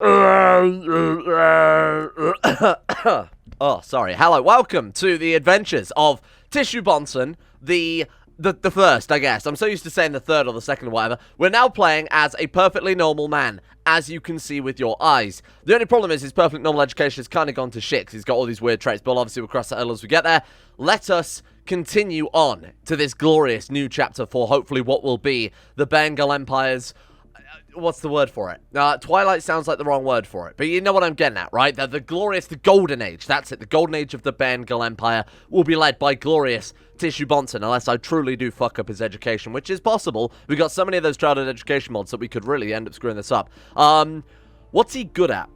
Oh, sorry. Hello, welcome to the adventures of Tissue Bonson, the first, I guess. I'm so used to saying the third or the second or whatever. We're now playing as a perfectly normal man, as you can see with your eyes. The only problem is his perfectly normal education has kind of gone to shit, because he's got all these weird traits, but obviously we'll cross that hurdle as we get there. Let us continue on to this glorious new chapter for hopefully what will be the Bengal Empire's... What's the word for it? Twilight sounds like the wrong word for it, but you know what I'm getting at, right? The golden age, that's it. The golden age of the Bengal Empire will be led by glorious Tissue Bonson, unless I truly do fuck up his education, which is possible. We've got so many of those childhood education mods that we could really end up screwing this up. What's he good at?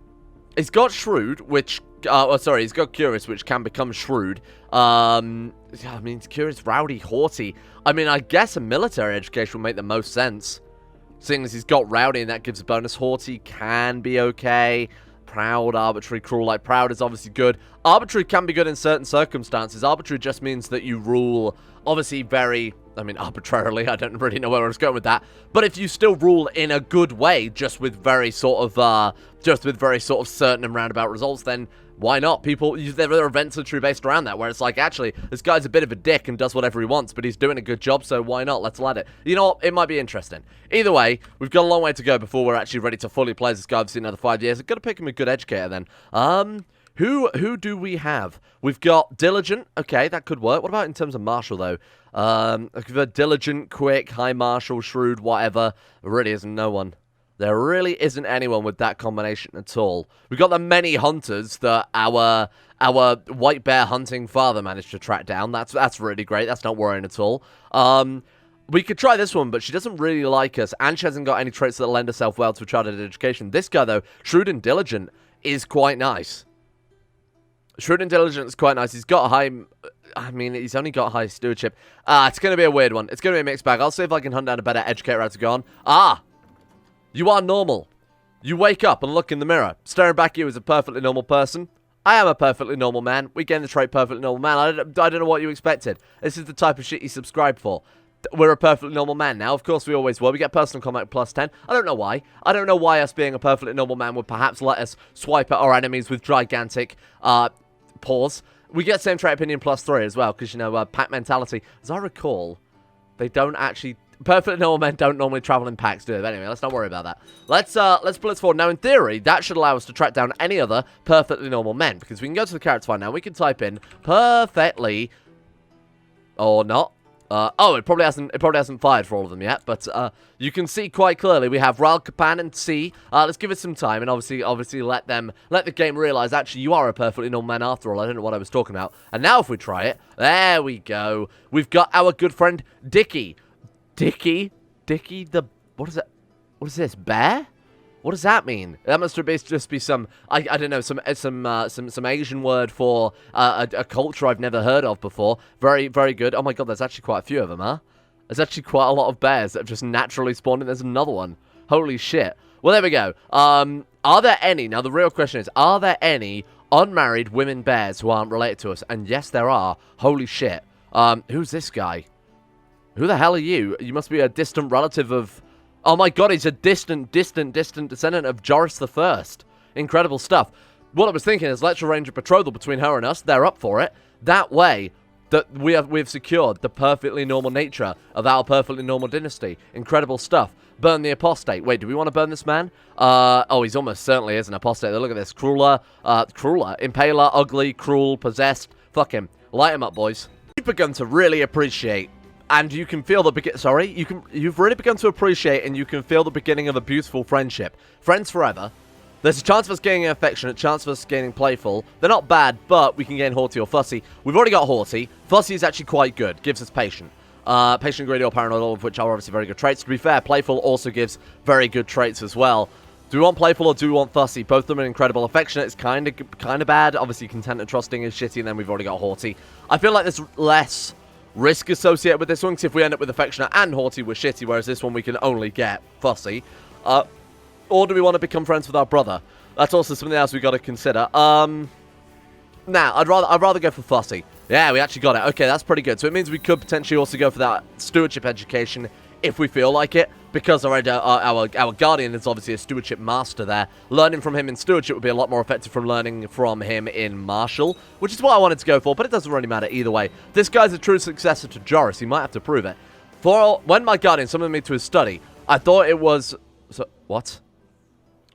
He's got Shrewd, which... he's got Curious, which can become Shrewd. I mean, Curious, Rowdy, Haughty. I mean, I guess a military education would make the most sense. Seeing as he's got Rowdy and that gives a bonus. Haughty can be okay. Proud, Arbitrary, Cruel. Like, Proud is obviously good. Arbitrary can be good in certain circumstances. Arbitrary just means that you rule, obviously, very... I mean, arbitrarily. I don't really know where I was going with that. But if you still rule in a good way, just with very sort of certain and roundabout results, then... why not? There are events literally based around that, where it's like, actually, this guy's a bit of a dick and does whatever he wants, but he's doing a good job, so why not? Let's let it. You know what? It might be interesting. Either way, we've got a long way to go before we're actually ready to fully play this guy. I've seen another 5 years. I've got to pick him a good educator then. Who do we have? We've got Diligent. Okay, that could work. What about in terms of Martial, though? We've got Diligent, Quick, High Martial, Shrewd, whatever. There really isn't no one. There really isn't anyone with that combination at all. We've got the many hunters that our white bear hunting father managed to track down. That's really great. That's not worrying at all. We could try this one, but she doesn't really like us, and she hasn't got any traits that lend herself well to a childhood education. This guy, though, Shrewd and Diligent, is quite nice. Shrewd and Diligent is quite nice. He's got high... I mean, he's only got high stewardship. It's going to be a weird one. It's going to be a mixed bag. I'll see if I can hunt down a better educator as to go on. You are normal. You wake up and look in the mirror. Staring back at you as a perfectly normal person. I am a perfectly normal man. We gain the trait perfectly normal man. I don't know what you expected. This is the type of shit you subscribe for. We're a perfectly normal man now. Of course we always were. We get personal combat plus 10. I don't know why. I don't know why us being a perfectly normal man would perhaps let us swipe at our enemies with gigantic paws. We get same trait opinion plus 3 as well. Because, you know, pack mentality. As I recall, they don't actually... perfectly normal men don't normally travel in packs, do they? But anyway, let's not worry about that. Let's blitz forward. Now, in theory, that should allow us to track down any other perfectly normal men, because we can go to the character finder now. We can type in perfectly or not. It probably hasn't fired for all of them yet, but you can see quite clearly we have Ral Kapan and C. Let's give it some time and obviously let the game realize actually you are a perfectly normal man after all. I don't know what I was talking about. And now if we try it, there we go. We've got our good friend Dickie. Dickie the... what is it? What is this? Bear? What does that mean? That must just be some... I don't know, some Asian word for a culture I've never heard of before. Very, very good. Oh my god, there's actually quite a few of them, huh? There's actually quite a lot of bears that have just naturally spawned, and there's another one. Holy shit. Well, there we go. Are there any... now, the real question is, are there any unmarried women bears who aren't related to us? And yes, there are. Holy shit. Who's this guy? Who the hell are you? You must be a distant relative of... oh my god, he's a distant descendant of Joris the First. Incredible stuff. What I was thinking is, let's arrange a betrothal between her and us. They're up for it. That way, that we've secured the perfectly normal nature of our perfectly normal dynasty. Incredible stuff. Burn the apostate. Wait, do we want to burn this man? He's almost certainly is an apostate. Look at this. Crueler. Impaler, ugly, cruel, possessed. Fuck him. Light him up, boys. You've begun to really appreciate... and you can feel the you've really begun to appreciate and you can feel the beginning of a beautiful friendship. Friends forever. There's a chance of us gaining affectionate, chance of us gaining playful. They're not bad, but we can gain haughty or fussy. We've already got haughty. Fussy is actually quite good. Gives us patient. Patient, greedy, or paranoid, all of which are obviously very good traits. To be fair, playful also gives very good traits as well. Do we want playful or do we want fussy? Both of them are incredible. Affectionate is kind of bad. Obviously, content and trusting is shitty, and then we've already got haughty. I feel like there's less risk associated with this one, because if we end up with affectionate and haughty, we're shitty, whereas this one we can only get fussy. Or do we want to become friends with our brother? That's also something else we've got to consider. I'd rather go for fussy. Yeah, we actually got it. Okay, that's pretty good. So it means we could potentially also go for that stewardship education if we feel like it. because our Guardian is obviously a stewardship master there. Learning from him in stewardship would be a lot more effective from learning from him in martial, which is what I wanted to go for, but it doesn't really matter either way. This guy's a true successor to Joris. He might have to prove it. When my Guardian summoned me to his study, I thought it was... what?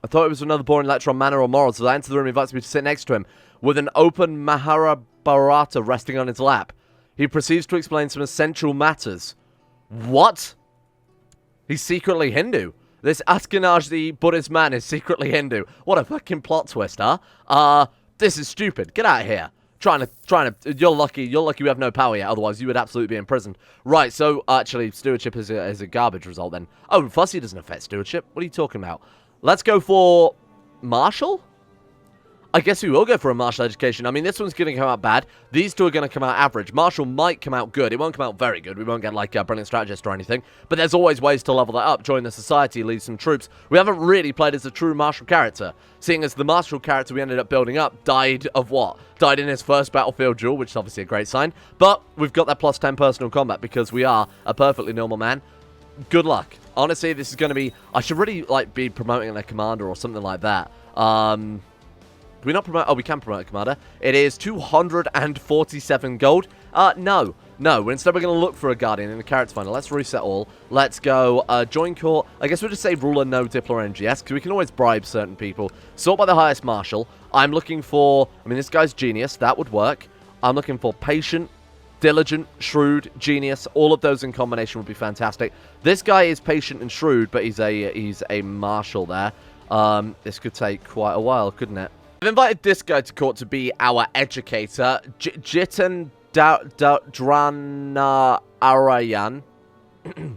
I thought it was another boring lecture on manner or morals, so I entered the room and invites me to sit next to him, with an open Mahabharata resting on his lap. He proceeds to explain some essential matters. What? He's secretly Hindu. This Ashkenazi Buddhist man is secretly Hindu. What a fucking plot twist, huh? This is stupid. Get out of here. You're lucky we have no power yet, otherwise you would absolutely be imprisoned. Right, so, actually, stewardship is a garbage result then. Oh, Fussy doesn't affect stewardship. What are you talking about? Let's go for... martial? I guess we will go for a martial education. I mean, this one's going to come out bad. These two are going to come out average. Martial might come out good. It won't come out very good. We won't get, like, a brilliant strategist or anything. But there's always ways to level that up. Join the society, lead some troops. We haven't really played as a true martial character. Seeing as the martial character we ended up building up died of what? Died in his first battlefield duel, which is obviously a great sign. But we've got that plus 10 personal combat because we are a perfectly normal man. Good luck. Honestly, this is going to be... I should really, like, be promoting a commander or something like that. Do we not promote... oh, we can promote a commander. It is 247 gold. No. Instead, we're going to look for a Guardian in the character finder. Let's reset all. Let's go join court. I guess we'll just say ruler, no Diplo, NGS, because we can always bribe certain people. Sort by the highest martial. I'm looking for... I mean, this guy's genius. That would work. I'm looking for patient, diligent, shrewd, genius. All of those in combination would be fantastic. This guy is patient and shrewd, but he's a marshal there. This could take quite a while, couldn't it? I've invited this guy to court to be our educator, Jitan Dranarayan.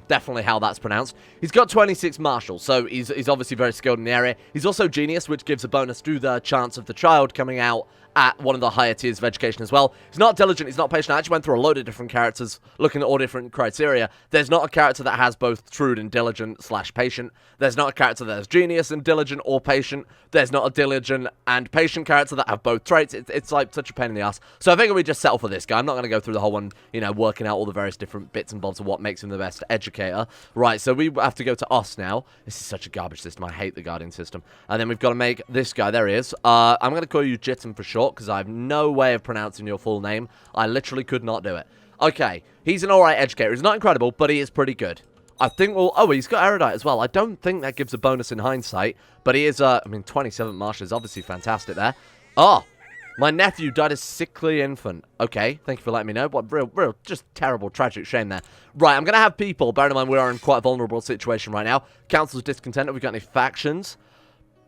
Definitely how that's pronounced. He's got 26 martials, so he's obviously very skilled in the area. He's also genius, which gives a bonus to the chance of the child coming out at one of the higher tiers of education as well. He's not diligent, he's not patient. I actually went through a load of different characters, looking at all different criteria. There's not a character that has both shrewd and diligent / patient. There's not a character that has genius and diligent or patient. There's not a diligent and patient character that have both traits. It's like such a pain in the ass. So I think we just settle for this guy. I'm not going to go through the whole one, you know, working out all the various different bits and bobs of what makes him the best educator. Right, so we have to go to us now. This is such a garbage system. I hate the Guardian system. And then we've got to make this guy. There he is. I'm going to call you Jitan for short, because I have no way of pronouncing your full name. I literally could not do it. Okay, he's an alright educator. He's not incredible, but he is pretty good. I think we'll... oh, he's got erudite as well. I don't think that gives a bonus in hindsight, but he is, I mean, 27 martial is obviously fantastic there. Oh, my nephew died a sickly infant. Okay, thank you for letting me know. What real, just terrible, tragic shame there. Right, I'm going to have people, bearing in mind we are in quite a vulnerable situation right now. Council's discontent. Have we got any factions?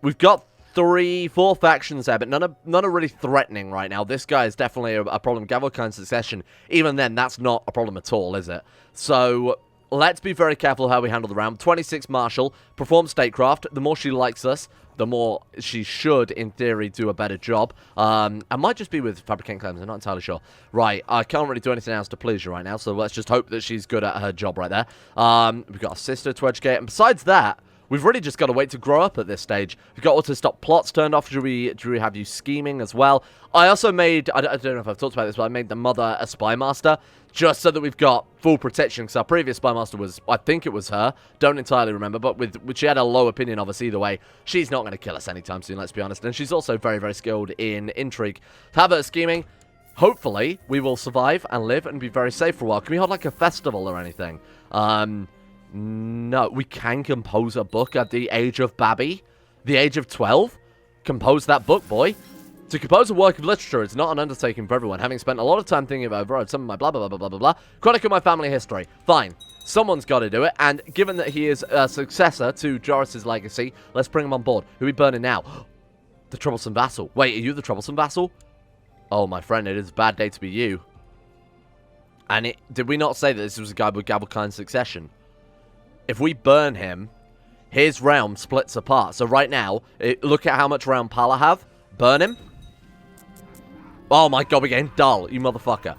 We've got 3-4 factions there, but none are really threatening right now. This guy is definitely a problem. Gavelkind succession, even then, that's not a problem at all, is it? So let's be very careful how we handle the round. 26 martial, perform statecraft. The more she likes us, the more she should, in theory, do a better job. I might just be with fabricating claims. I'm not entirely sure. Right, I can't really do anything else to please you right now, so let's just hope that she's good at her job right there. We've got a sister to educate, and besides that, we've really just got to wait to grow up at this stage. We've got auto-stop plots turned off. Do we have you scheming as well? I also made, I don't know if I've talked about this, but I made the mother a spy master, just so that we've got full protection, because our previous spy master was, I think it was her, don't entirely remember, but she had a low opinion of us either way. She's not going to kill us anytime soon, let's be honest, and she's also very, very skilled in intrigue. Have her scheming. Hopefully, we will survive and live and be very safe for a while. Can we hold, like, a festival or anything? No, we can compose a book at the age of Babby. The age of 12? Compose that book, boy. To compose a work of literature is not an undertaking for everyone. Having spent a lot of time thinking about some of my blah, blah, blah, blah, blah, blah, chronicle my family history. Fine. Someone's got to do it, and given that he is a successor to Joris's legacy, let's bring him on board. Who are we burning now? The Troublesome Vassal. Wait, are you the Troublesome Vassal? Oh, my friend, it is a bad day to be you. And did we not say that this was a guy with Gavelkind succession? If we burn him, his realm splits apart. So right now, look at how much realm Pala have. Burn him. Oh my god, we're getting dull, you motherfucker.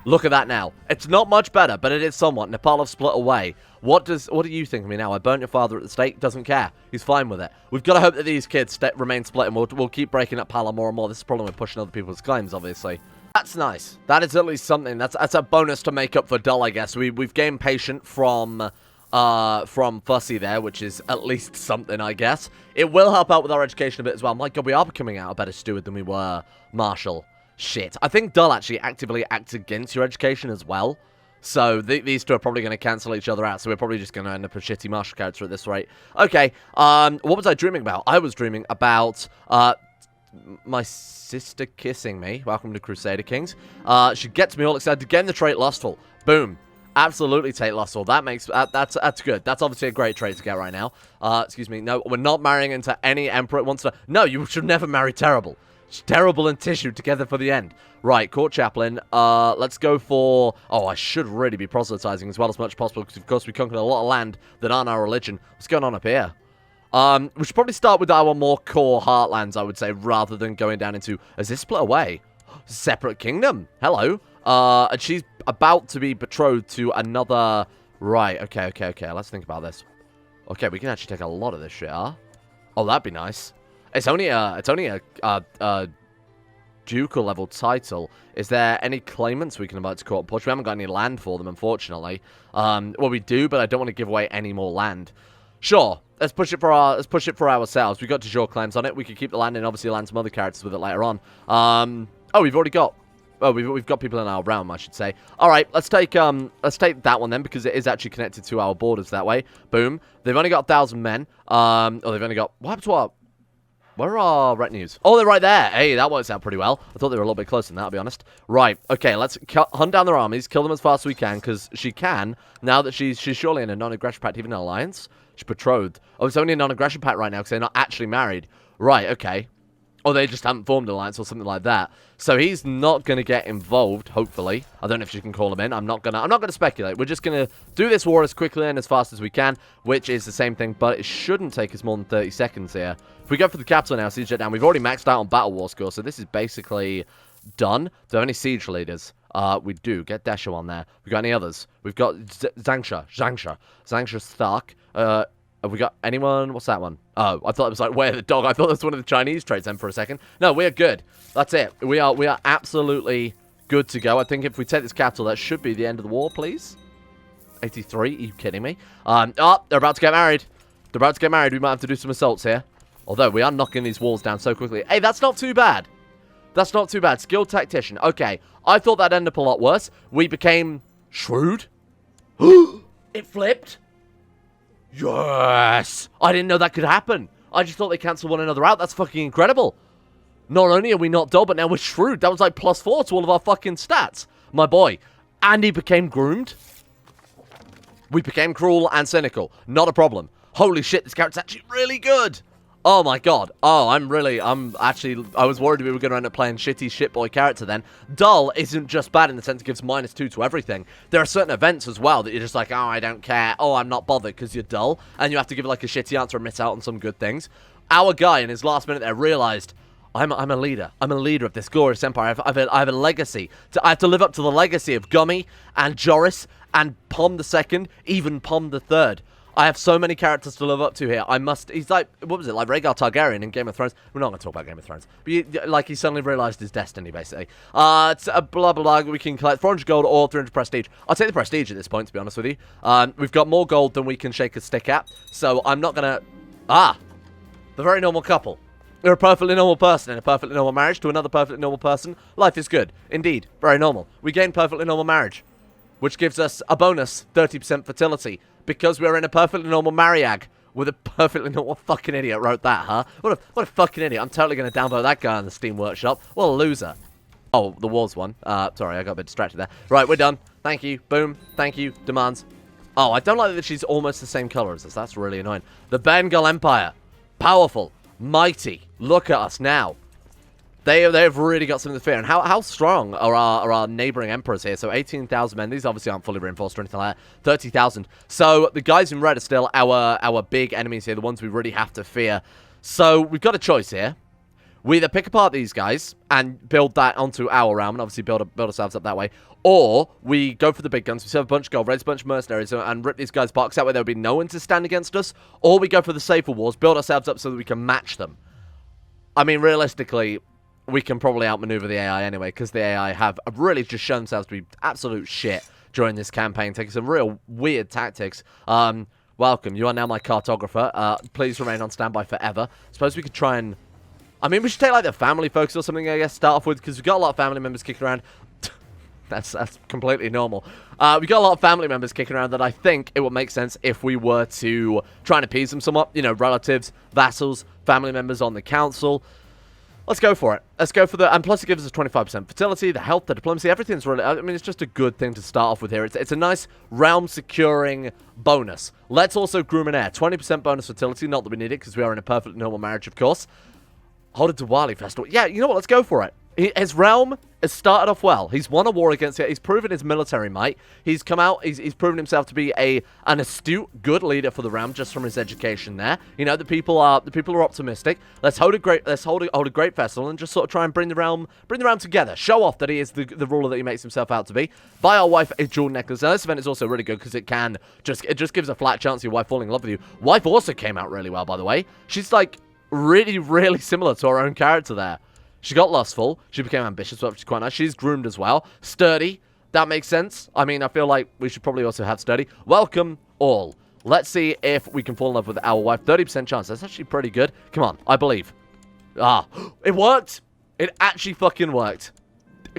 Look at that now. It's not much better, but it is somewhat. Nepal have split away. What do you think of me now? I burnt your father at the stake. Doesn't care. He's fine with it. We've got to hope that these kids remain split, and we'll keep breaking up Pala more and more. This is the problem with pushing other people's claims, obviously. That's nice. That is at least something. That's a bonus to make up for dull, I guess. We've gained patient from from Fussy there, which is at least something, I guess. It will help out with our education a bit as well. My God, we are becoming out a better steward than we were Marshal. Shit. I think Dull actually actively acts against your education as well. So these two are probably going to cancel each other out. So we're probably just going to end up a shitty Marshal character at this rate. Okay. What was I dreaming about? I was dreaming about my sister kissing me. Welcome to Crusader Kings. She gets me all excited. Again, the trait Lustful. Boom. Absolutely take Lustful. That makes that's good. That's obviously a great trait to get right now. Excuse me. No, we're not marrying into any emperor at once. No, you should never marry Terrible. Terrible and Tissue together for the end. Right, Court Chaplain. Let's go for... Oh, I should really be proselytizing as well as much as possible because, of course, we conquered a lot of land that aren't our religion. What's going on up here? We should probably start with our more core heartlands, I would say, rather than going down into... Is this split away? Separate kingdom. Hello. And she's about to be betrothed to another... Right, okay. Let's think about this. Okay, we can actually take a lot of this shit, huh? Oh, that'd be nice. It's only a ducal level title. Is there any claimants we can invite to court and push? We haven't got any land for them, unfortunately. Well, we do, but I don't want to give away any more land. Sure, let's push it for ourselves. We've got de jure claims on it. We could keep the land and obviously land some other characters with it later on. Oh, we've already got. Oh, we've got people in our realm, I should say. All right, let's take that one then because it is actually connected to our borders that way. Boom. They've only got 1,000 men. Oh, they've only got. What happened to our? Where are our retinues? Oh, they're right there. Hey, that works out pretty well. I thought they were a little bit closer than that, I'll be honest. Right, okay, let's hunt down their armies, kill them as fast as we can, because she can, now that she's surely in a non-aggression pact, even an alliance. She's betrothed. Oh, it's only a non-aggression pact right now, because they're not actually married. Right, okay. Or they just haven't formed an alliance or something like that. So he's not going to get involved, hopefully. I don't know if she can call him in. I'm not gonna speculate. We're just going to do this war as quickly and as fast as we can, which is the same thing, but it shouldn't take us more than 30 seconds here. If we go for the capital now, siege it down. We've already maxed out on Battle War score, so this is basically done. Do we have any siege leaders? We do. Get Desho on there. We got any others? We've got Zangsha Stark. Have we got anyone? What's that one? Oh, I thought it was like Where the Dog. I thought it was one of the Chinese traits then for a second. No, we're good. That's it. We are absolutely good to go. I think if we take this capital, that should be the end of the war, please. 83? Are you kidding me? Oh, they're about to get married. They're about to get married. We might have to do some assaults here. Although, we are knocking these walls down so quickly. Hey, that's not too bad. That's not too bad. Skilled Tactician. Okay. I thought that'd end up a lot worse. We became shrewd. It flipped. Yes! I didn't know that could happen. I just thought they cancelled one another out. That's fucking incredible. Not only are we not dull, but now we're shrewd. That was like +4 to all of our fucking stats. My boy. And he became groomed. We became cruel and cynical. Not a problem. Holy shit, this character's actually really good. Oh my god. Oh, I was worried we were going to end up playing shitty shitboy character then. Dull isn't just bad in the sense it gives -2 to everything. There are certain events as well that you're just like, oh, I don't care. Oh, I'm not bothered because you're dull. And you have to give like a shitty answer and miss out on some good things. Our guy in his last minute there realized, I'm a leader. I'm a leader of this glorious empire. I have a legacy. I have to live up to the legacy of Gummy and Joris and Pom II, even Pom III. I have so many characters to live up to here. He's like, what was it, like Rhaegar Targaryen in Game of Thrones? We're not going to talk about Game of Thrones. But like, he suddenly realized his destiny, basically. It's blah, blah, blah. We can collect 400 gold or 300 prestige. I'll take the prestige at this point, to be honest with you. We've got more gold than we can shake a stick at. So I'm not going to... the very normal couple. You're a perfectly normal person in a perfectly normal marriage to another perfectly normal person. Life is good. Indeed. Very normal. We gain perfectly normal marriage, which gives us a bonus 30% fertility. Because we're in a perfectly normal Mariag with a perfectly normal fucking idiot wrote that, huh? What a fucking idiot. I'm totally going to download that guy on the Steam Workshop. What a loser. Oh, the wars one. Sorry, I got a bit distracted there. Right, we're done. Thank you. Boom. Thank you. Demands. Oh, I don't like that she's almost the same color as us. That's really annoying. The Bengal Empire. Powerful. Mighty. Look at us now. They've really got something to fear. And how strong are our neighboring emperors here? So 18,000 men. These obviously aren't fully reinforced or anything like that. 30,000. So the guys in red are still our big enemies here, the ones we really have to fear. So we've got a choice here. We either pick apart these guys and build that onto our realm and obviously build ourselves up that way. Or we go for the big guns, we serve a bunch of gold, raise a bunch of mercenaries and rip these guys' box out where there would be no one to stand against us. Or we go for the safer wars, build ourselves up so that we can match them. I mean, realistically, we can probably outmaneuver the AI anyway, because the AI have really just shown themselves to be absolute shit. during this campaign, taking some real weird tactics. Welcome. You are now my cartographer. Please remain on standby forever. Suppose we could try and... I mean, we should take, like, the family focus or something, I guess, start off with, because we've got a lot of family members kicking around. That's completely normal. We've got a lot of family members kicking around that I think it would make sense if we were to try and appease them somewhat. You know, relatives, vassals, family members on the council. Let's go for it. Let's go for the... And plus it gives us 25% fertility, the health, the diplomacy, everything's really... I mean, it's just a good thing to start off with here. It's a nice realm-securing bonus. Let's also groom an heir. 20% bonus fertility, not that we need it, because we are in a perfectly normal marriage, of course. Hold a Diwali festival. Yeah, you know what? Let's go for it. His realm has started off well. He's won a war against it. He's proven his military might. He's come out. He's proven himself to be an astute, good leader for the realm just from his education there. You know, the people are optimistic. Let's hold a great festival and just sort of try and bring the realm together. Show off that he is the ruler that he makes himself out to be. Buy our wife a jewel necklace. Now this event is also really good because it just gives a flat chance of your wife falling in love with you. Wife also came out really well, by the way. She's like really, really similar to her own character there. She got lustful. She became ambitious, which is quite nice. She's groomed as well. Sturdy. That makes sense. I mean, I feel like we should probably also have sturdy. Welcome all. Let's see if we can fall in love with our wife. 30% chance. That's actually pretty good. Come on. I believe. Ah. It worked. It actually fucking worked.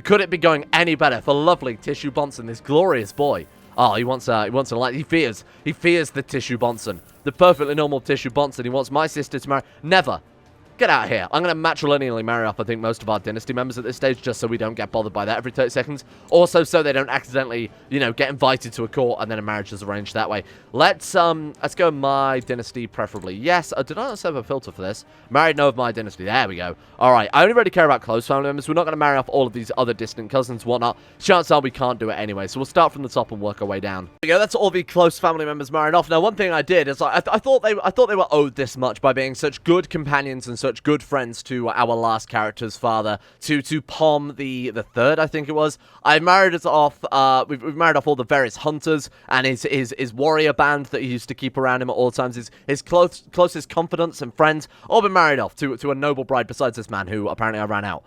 Could it be going any better for lovely Tissue Bonson, this glorious boy? Oh, he wants to like... He fears the Tissue Bonson. The perfectly normal Tissue Bonson. He wants my sister to marry... Never. Get out of here. I'm going to matrilineally marry off, I think, most of our dynasty members at this stage, just so we don't get bothered by that every 30 seconds. Also, so they don't accidentally, you know, get invited to a court and then a marriage is arranged that way. Let's go my dynasty, preferably. Yes, did I not have a filter for this? Married, no, of my dynasty. There we go. All right, I only really care about close family members. We're not going to marry off all of these other distant cousins, whatnot. Chances are we can't do it anyway, so we'll start from the top and work our way down. There we go. That's all the close family members married off. Now, one thing I did is I thought they were owed this much by being such good companions and such good friends to our last character's father, to Pom the third, I think it was. I married us off. We've married off all the various hunters and his warrior band that he used to keep around him at all times. His closest confidants and friends all been married off to a noble bride. Besides this man who apparently I ran out.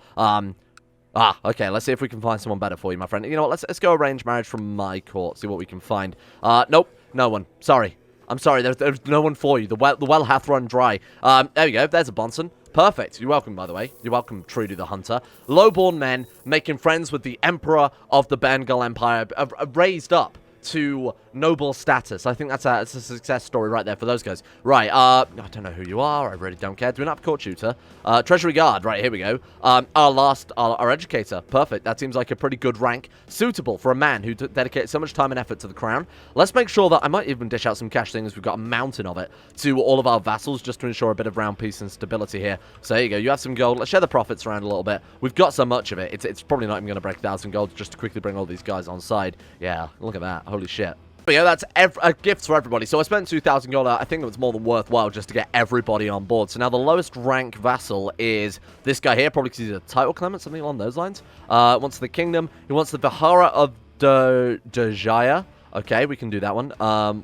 Okay, let's see if we can find someone better for you, my friend. You know what? Let's go arrange marriage from my court. See what we can find. Nope, no one. Sorry. I'm sorry. There's no one for you. The well hath run dry. There we go. There's a Bonson. Perfect. You're welcome, by the way. You're welcome, Trudy the Hunter. Lowborn men making friends with the Emperor of the Bengal Empire, raised up to noble status. I think that's a success story right there for those guys. Right, I don't know who you are. I really don't care. Do we not have a court tutor? Treasury guard. Right, here we go. Our educator. Perfect. That seems like a pretty good rank. Suitable for a man who dedicated so much time and effort to the crown. Let's make sure that I might even dish out some cash, thing as we've got a mountain of it, to all of our vassals, just to ensure a bit of round peace and stability here. So there you go. You have some gold. Let's share the profits around a little bit. We've got so much of it. It's probably not even going to break 1,000 gold just to quickly bring all these guys on side. Yeah, look at that. Holy shit. But yeah, that's a gift for everybody. So I spent 2,000 gold. I think it was more than worthwhile just to get everybody on board. So now the lowest rank vassal is this guy here, probably because he's a title claimant, something along those lines. Wants the kingdom. He wants the Vihara of Dajaya. Okay, we can do that one.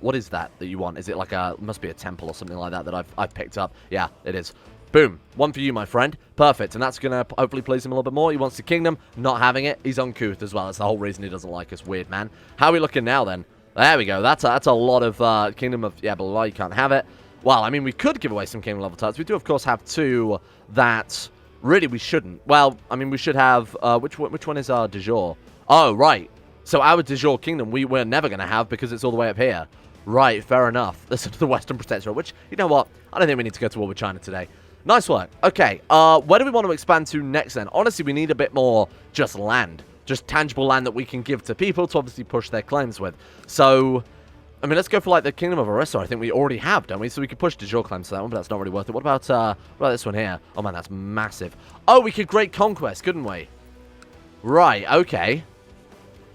What is that you want? Is it like must be a temple or something like that I've picked up? Yeah, it is. Boom. One for you, my friend. Perfect. And that's going to hopefully please him a little bit more. He wants the kingdom. Not having it. He's uncouth as well. That's the whole reason he doesn't like us. Weird, man. How are we looking now, then? There we go. That's a lot of Kingdom of... Yeah, but you can't have it. Well, I mean, we could give away some Kingdom level titles. We do, of course, have two that really we shouldn't. Well, I mean, we should have... Which one is our de jour? Oh, right. So our de jour Kingdom we're never going to have because it's all the way up here. Right, fair enough. This is the Western Protectorate, which, you know what? I don't think we need to go to war with China today. Nice work. Okay, where do we want to expand to next, then? Honestly, we need a bit more just land. Just tangible land that we can give to people to obviously push their claims with. So, I mean, let's go for, like, the Kingdom of Orissa. I think we already have, don't we? So we could push de jure claims to that one, but that's not really worth it. What about this one here? Oh, man, that's massive. Oh, we could Great Conquest, couldn't we? Right, okay.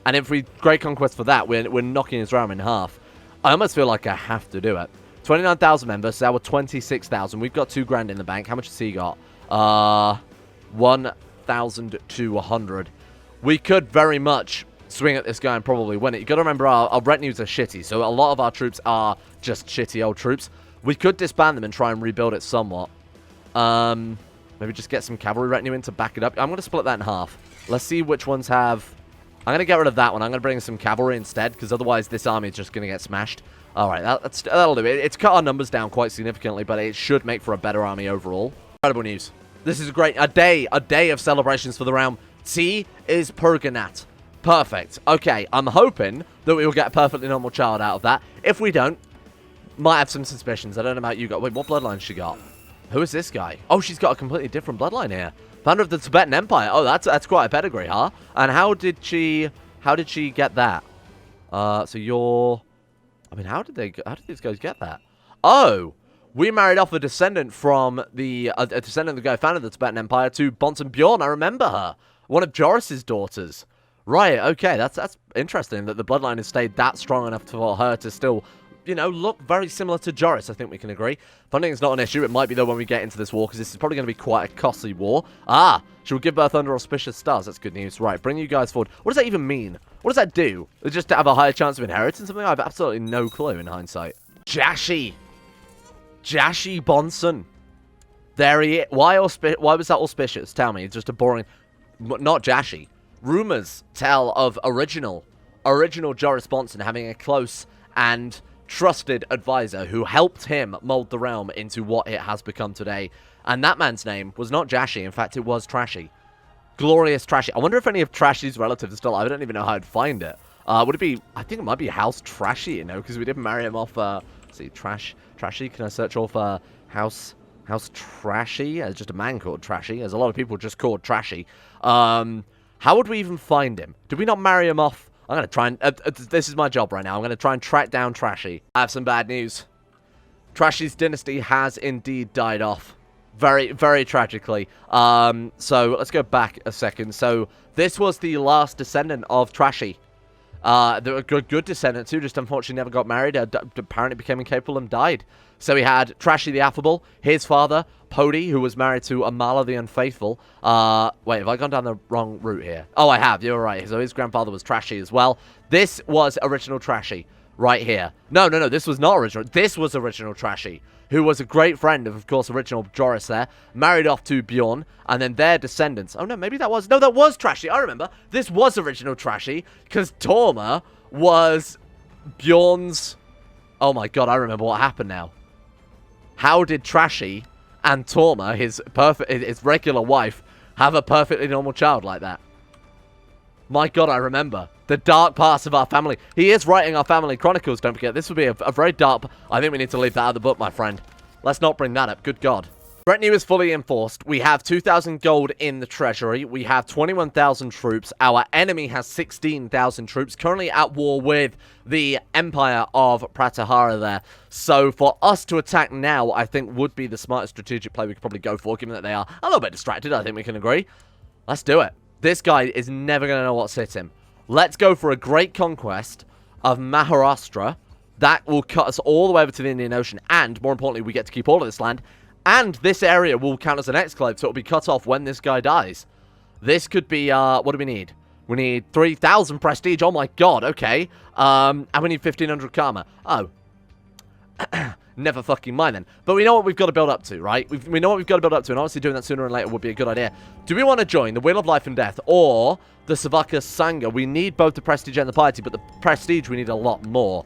And if we Great Conquest for that, we're knocking his realm in half. I almost feel like I have to do it. 29,000 members, so we're 26,000. We've got 2 grand in the bank. How much has he got? 1,200. We could very much swing at this guy and probably win it. You got to remember our retinues are shitty, so a lot of our troops are just shitty old troops. We could disband them and try and rebuild it somewhat. Maybe just get some cavalry retinue in to back it up. I'm going to split that in half. Let's see which ones have I'm going to get rid of that one. I'm going to bring some cavalry instead, because otherwise this army is just going to get smashed. Alright, that'll do it. It's cut our numbers down quite significantly, but it should make for a better army overall. Incredible news. This is great. A day of celebrations for the realm. T is Purganat. Perfect. Okay, I'm hoping that we will get a perfectly normal child out of that. If we don't, might have some suspicions. I don't know about you guys. Wait, what bloodline she got? Who is this guy? Oh, she's got a completely different bloodline here. Founder of the Tibetan Empire. Oh, that's quite a pedigree, huh? And how did she get that? So you're... I mean, how did these guys get that? Oh, we married off a descendant from the... a descendant of the guy who founded the Tibetan Empire to Bonson Bjorn. I remember her. One of Joris's daughters. Right, okay, that's interesting that the bloodline has stayed that strong enough for her to still, you know, look very similar to Joris. I think we can agree. Funding is not an issue. It might be, though, when we get into this war, because this is probably going to be quite a costly war. Ah, she will give birth under auspicious stars. That's good news. Right, bring you guys forward. What does that even mean? What does that do? It's just to have a higher chance of inheritance? Something I have absolutely no clue in hindsight. Jashi Bonson. There he is. Why was that auspicious? Tell me. It's just a boring... Not Jashi. Rumors tell of original Joris Bonson having a close and trusted advisor who helped him mold the realm into what it has become today. And that man's name was not Jashi. In fact, it was Trashy. Glorious Trashy. I wonder if any of Trashy's relatives are still alive. I don't even know how I'd find it. Would it be... I think it might be House Trashy, you know, because we didn't marry him off... let's see, Trashy. Can I search off House Trashy? There's just a man called Trashy. There's a lot of people just called Trashy. How would we even find him? Did we not marry him off? I'm going to try and... this is my job right now. I'm going to try and track down Trashy. I have some bad news. Trashy's dynasty has indeed died off. Very, very tragically. So, let's go back a second. So, this was the last descendant of Trashy. They were a good descendant too, just unfortunately never got married. Apparently became incapable and died. So we had Trashy the Affable, his father, Pody, who was married to Amala the Unfaithful. Wait, have I gone down the wrong route here? Oh, I have. You're right. So his grandfather was Trashy as well. This was original Trashy right here. No. This was not original. This was original Trashy, who was a great friend of course, original Joris there. Married off to Bjorn, and then their descendants. Oh, no, maybe that was... No, that was Trashy. I remember. This was original Trashy, because Torma was Bjorn's... Oh, my God, I remember what happened now. How did Trashy and Torma, his regular wife, have a perfectly normal child like that? My God, I remember. The dark past of our family. He is writing our family chronicles, don't forget. This would be a very dark... I think we need to leave that out of the book, my friend. Let's not bring that up. Good God. Retinue is fully enforced. We have 2,000 gold in the treasury. We have 21,000 troops. Our enemy has 16,000 troops. Currently at war with the Empire of Pratyahara there. So for us to attack now, I think would be the smartest strategic play we could probably go for, given that they are a little bit distracted. I think we can agree. Let's do it. This guy is never going to know what's hit him. Let's go for a great conquest of Maharashtra. That will cut us all the way over to the Indian Ocean. And, more importantly, we get to keep all of this land. And this area will count as an exclave, so it'll be cut off when this guy dies. This could be, what do we need? We need 3,000 prestige. Oh my God, okay. And we need 1,500 karma. Oh. Never fucking mind then. But we know what we've got to build up to, right? We know what we've got to build up to, and honestly doing that sooner or later would be a good idea. Do we want to join the Wheel of Life and Death or the Savaka Sangha? We need both the prestige and the piety, but the prestige we need a lot more.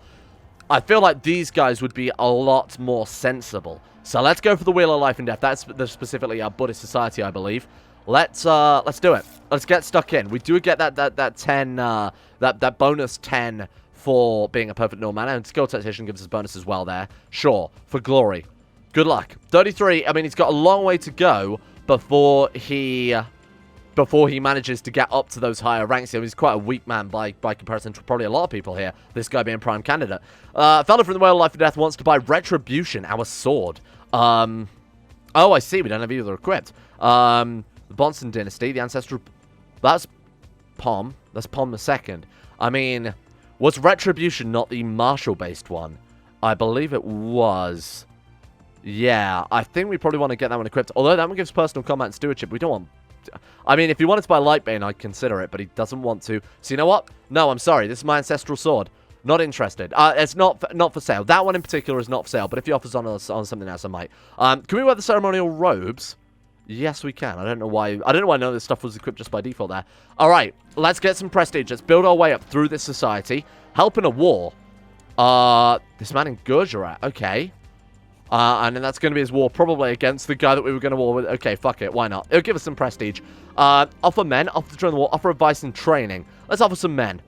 I feel like these guys would be a lot more sensible. So let's go for the Wheel of Life and Death. That's specifically our Buddhist society, I believe. Let's do it. Let's get stuck in. We do get that 10 that bonus 10 for being a perfect normal man, and skill tactician gives us bonus as well there. Sure, for glory. Good luck. 33. I mean, he's got a long way to go before he manages to get up to those higher ranks. He's quite a weak man by comparison to probably a lot of people here. This guy being prime candidate. Fellow from the Wheel of Life and Death wants to buy Retribution, our sword. Oh, I see. We don't have either equipped. The Bonson dynasty, the ancestral... That's Pom. That's Pom the Second. I mean, was Retribution not the martial-based one? I believe it was. Yeah, I think we probably want to get that one equipped. Although that one gives personal combat and stewardship. We don't want... I mean, if he wanted to buy Lightbane, I'd consider it, but he doesn't want to. So you know what? No, I'm sorry. This is my ancestral sword. Not interested. It's not for sale. That one in particular is not for sale, but if he offers on something else, I might. Can we wear the ceremonial robes? Yes, we can. I don't know why none of this stuff was equipped just by default there. Alright, let's get some prestige. Let's build our way up through this society. Help in a war. This man in Gujarat. Okay. And then that's going to be his war probably against the guy that we were going to war with. Okay, fuck it. Why not? It'll give us some prestige. Offer men. Offer to join the war. Offer advice and training. Let's offer some men.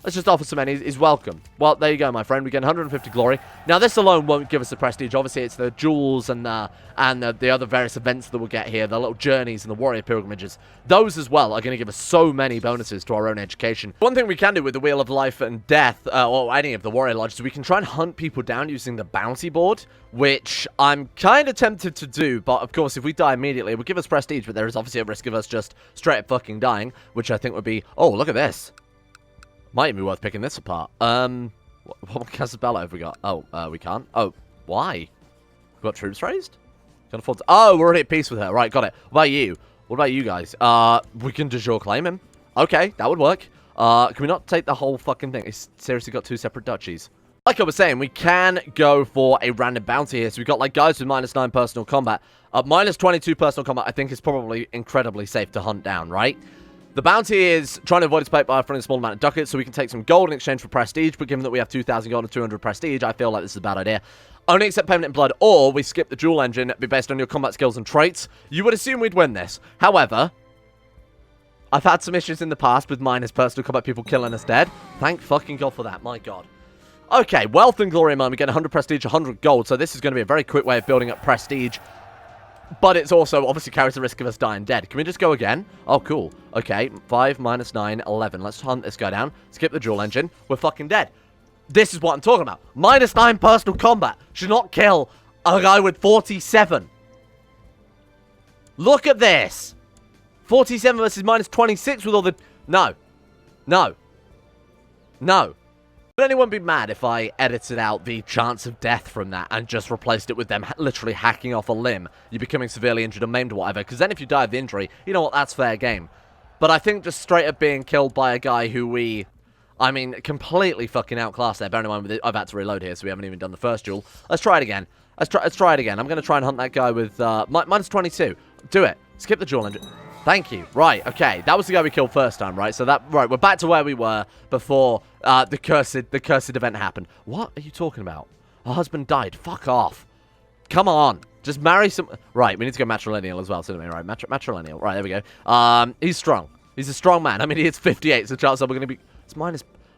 Let's just offer some men. He's welcome. Well, there you go, my friend. We get 150 glory. Now, this alone won't give us the prestige. Obviously, it's the jewels and the other various events that we'll get here. The little journeys and the warrior pilgrimages. Those as well are going to give us so many bonuses to our own education. One thing we can do with the Wheel of Life and Death, or any of the warrior lodges, we can try and hunt people down using the bounty board, which I'm kind of tempted to do. But, of course, if we die immediately, it will give us prestige. But there is obviously a risk of us just straight up fucking dying, which I think would be... Oh, look at this. Might even be worth picking this apart. What Casabella have we got? Oh, we can't. Oh, why? We got troops raised? Can't afford to... Oh, we're already at peace with her. Right, got it. What about you? What about you guys? We can de jure claim him. Okay, that would work. Can we not take the whole fucking thing? It's seriously got 2 separate duchies. Like I was saying, we can go for a random bounty here. So we've got, like, guys with -9 personal combat. -22 personal combat, I think, is probably incredibly safe to hunt down, right? The bounty is trying to avoid its paid by offering a small amount of ducats, so we can take some gold in exchange for prestige, but given that we have 2,000 gold and 200 prestige, I feel like this is a bad idea. Only accept payment in blood, or we skip the dual engine, be based on your combat skills and traits. You would assume we'd win this. However, I've had some issues in the past with minus personal combat people killing us dead. Thank fucking God for that, my God. Okay, wealth and glory, man. We get 100 prestige, 100 gold, so this is going to be a very quick way of building up prestige. But it's also obviously carries the risk of us dying dead. Can we just go again? Oh, cool. Okay, 5 minus 9, 11. Let's hunt this guy down. Skip the dual engine. We're fucking dead. This is what I'm talking about. -9 personal combat. Should not kill a guy with 47. Look at this. 47 versus -26 with all the... No. No. No. Would anyone be mad if I edited out the chance of death from that and just replaced it with them literally hacking off a limb, you becoming severely injured or maimed or whatever? Because then if you die of the injury, you know what, that's fair game. But I think just straight up being killed by a guy who I mean, completely fucking outclassed there. Bear in mind, I've had to reload here, so we haven't even done the first duel. Let's try it again. Let's try it again. I'm going to try and hunt that guy with -22. Do it. Skip the duel engine. Thank you. Right, okay. That was the guy we killed first time, right? So right, we're back to where we were before the cursed event happened. What are you talking about? Her husband died. Fuck off. Come on. Just marry some... Right, we need to go matrilineal as well, so right? Matrilineal. Right, there we go. He's strong. He's a strong man. I mean, he is 58, so chances are we're going to be...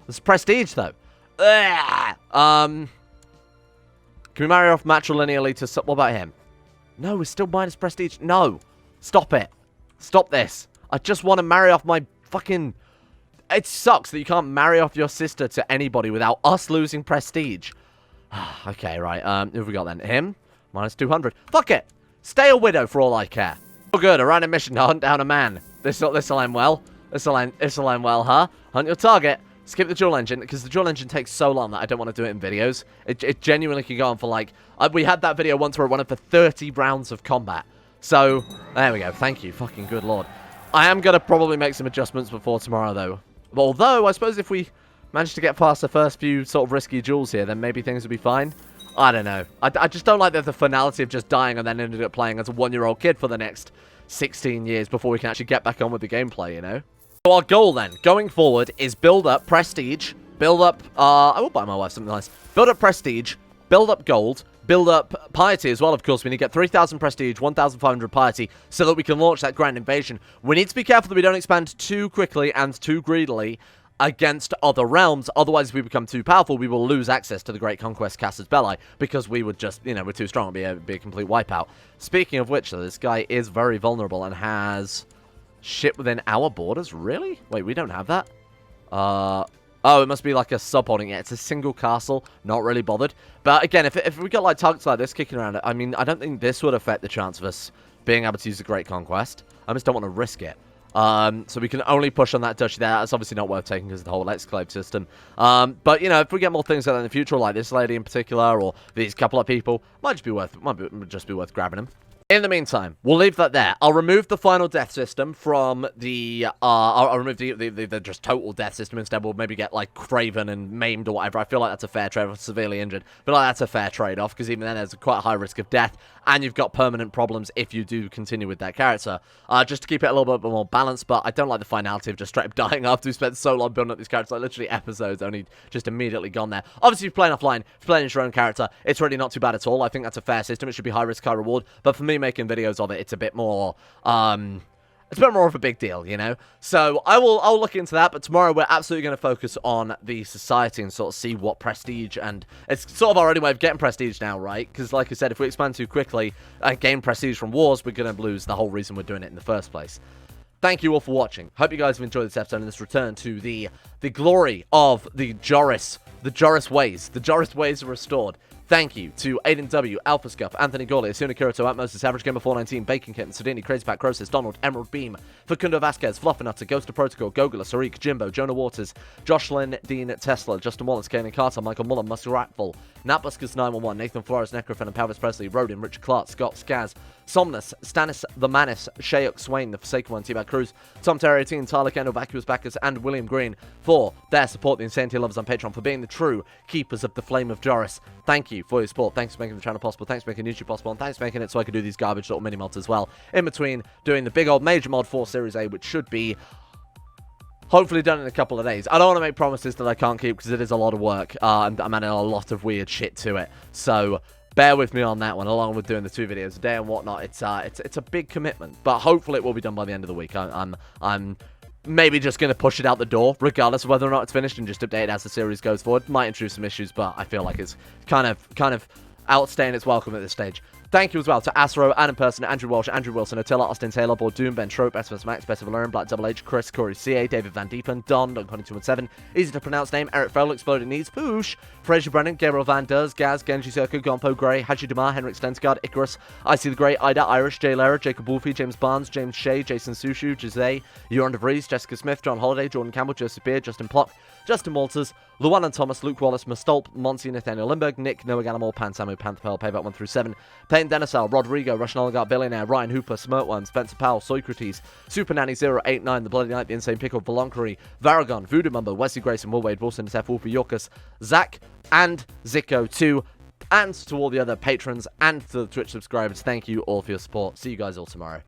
It's prestige, though. Can we marry off matrilineally to... What about him? No, we're still minus prestige. No. Stop it. Stop this. I just want to marry off my fucking... It sucks that you can't marry off your sister to anybody without us losing prestige. Okay, right. Who have we got then? Him? -200. Fuck it. Stay a widow for all I care. Oh, good. A random mission to hunt down a man. This'll end well. This'll end well, huh? Hunt your target. Skip the dual engine, because the dual engine takes so long that I don't want to do it in videos. It genuinely can go on for, like... we had that video once where it went on for 30 rounds of combat. So, there we go. Thank you. Fucking good lord. I am going to probably make some adjustments before tomorrow, though. Although, I suppose if we manage to get past the first few sort of risky duels here, then maybe things will be fine. I don't know. I just don't like the finality of just dying and then ended up playing as a 1-year-old kid for the next 16 years before we can actually get back on with the gameplay, you know? So our goal, then, going forward, is build up prestige, build up... I will buy my wife something nice. Build up prestige, build up gold, build up piety as well, of course. We need to get 3,000 prestige, 1,500 piety, so that we can launch that grand invasion. We need to be careful that we don't expand too quickly and too greedily against other realms. Otherwise, if we become too powerful, we will lose access to the Great Conquest Casus Belli, because we would just, you know, we're too strong. It would be a complete wipeout. Speaking of which, though, this guy is very vulnerable and has shit within our borders. Really? Wait, we don't have that? Oh, it must be like a sub-holding. Yeah, it's a single castle. Not really bothered. But again, if we got like targets like this kicking around, I mean, I don't think this would affect the chance of us being able to use the Great Conquest. I just don't want to risk it. So we can only push on that duchy there. That's obviously not worth taking because of the whole exclave system. But, you know, if we get more things like that in the future, like this lady in particular, or these couple of people, might just be worth grabbing them. In the meantime, we'll leave that there. I'll remove the final death system from the, I'll remove the just total death system. Instead, we'll maybe get, like, Craven and maimed or whatever. I feel like that's a fair trade-off, severely injured. But like, that's a fair trade-off, because even then there's quite a high risk of death, and you've got permanent problems if you do continue with that character. Just to keep it a little bit more balanced, but I don't like the finality of just straight up dying after we spent so long building up these characters. Like, literally episodes only just immediately gone there. Obviously, if you're playing offline, if you're playing as your own character, it's really not too bad at all. I think that's a fair system. It should be high risk, high reward. But for me, making videos of it, it's a bit more, it's a bit more of a big deal, you know? So, I'll look into that, but tomorrow we're absolutely going to focus on the society and sort of see what prestige, and it's sort of our only way of getting prestige now, right? Because, like I said, if we expand too quickly and gain prestige from wars, we're going to lose the whole reason we're doing it in the first place. Thank you all for watching. Hope you guys have enjoyed this episode and this return to the glory of the Joris ways. The Joris ways are restored. Thank you to Aiden W, Alpha Scuff, Anthony Gawley, Asuna Kirito, Atmos, Average Gamer 419, Bacon Kitten, Sudini, Crazy Pat, Crosis, Donald, Emerald Beam, Facundo Vasquez, Fluffernutter, Ghost of Protocol, Gogula, Sarik, Jimbo, Jonah Waters, Jocelyn, Dean Tesla, Justin Wallace, Kanan Carter, Michael Muller, Muscle Ratful, Natbuskers 911, Nathan Flores, Necrofen, and Palvis Presley, Rodin, Richard Clark, Scott Skaz, Somnus, Stannis the Manis, Shayuk Swain, The Forsaken One, T-Bag Cruz, Tom Terry 18, Tyler Kendall, Vacuous Backers, and William Green for their support, the Insanity Lovers on Patreon, for being the true keepers of the Flame of Joris. Thank you for your support. Thanks for making the channel possible. Thanks for making YouTube possible. And thanks for making it so I can do these garbage little mini mods as well. In between doing the big old Major Mod 4 Series A, which should be hopefully done in a couple of days. I don't want to make promises that I can't keep because it is a lot of work. And I'm adding a lot of weird shit to it. So bear with me on that one, along with doing the 2 videos a day and whatnot. It's a big commitment, but hopefully it will be done by the end of the week. I'm maybe just going to push it out the door, regardless of whether or not it's finished, and just update it as the series goes forward. Might introduce some issues, but I feel like it's kind of outstaying its welcome at this stage. Thank you as well to Asro, Adam Person, Andrew Walsh, Andrew Wilson, Attila, Austin Taylor, Board Doom, Ben Trope, SFS Max, Best of Learn, Black Double H, Chris, Corey CA, David Van Diepen, Don, Don217, Easy to Pronounce Name, Eric Fowler, Exploding Needs, Poosh, Fraser Brennan, Gabriel Van Ders, Gaz, Genji Circle, Gompo Grey, Haji Damar, Henrik Stensgaard, Icarus, I See the Grey, Ida, Irish, Jay Lehrer, Jacob Wolfie, James Barnes, James Shea, Jason Sushu, Jose, Euron DeVries, Jessica Smith, John Holiday, Jordan Campbell, Joseph Beard, Justin Plock, Justin Walters, Llewellyn Thomas, Luke Wallace, Mustolp, Monty, Nathaniel Lindberg, Nick, Noah Ganamore, Pan Samu, Pantherpel, Payback 1 through 7, Payne Denisal, Rodrigo, Russian Oligarch Billionaire, Ryan Hooper, Smirtworm, Spencer Powell, Socrates, Super Nanny 089, The Bloody Knight, The Insane Pickle, Volonkery, Varagon, Voodoo Mumbo, Wesley Grayson, Will Wade, Wilson, F. Wolfie, Yorkus, Zach, and Zico 2, and to all the other patrons and to the Twitch subscribers, thank you all for your support. See you guys all tomorrow.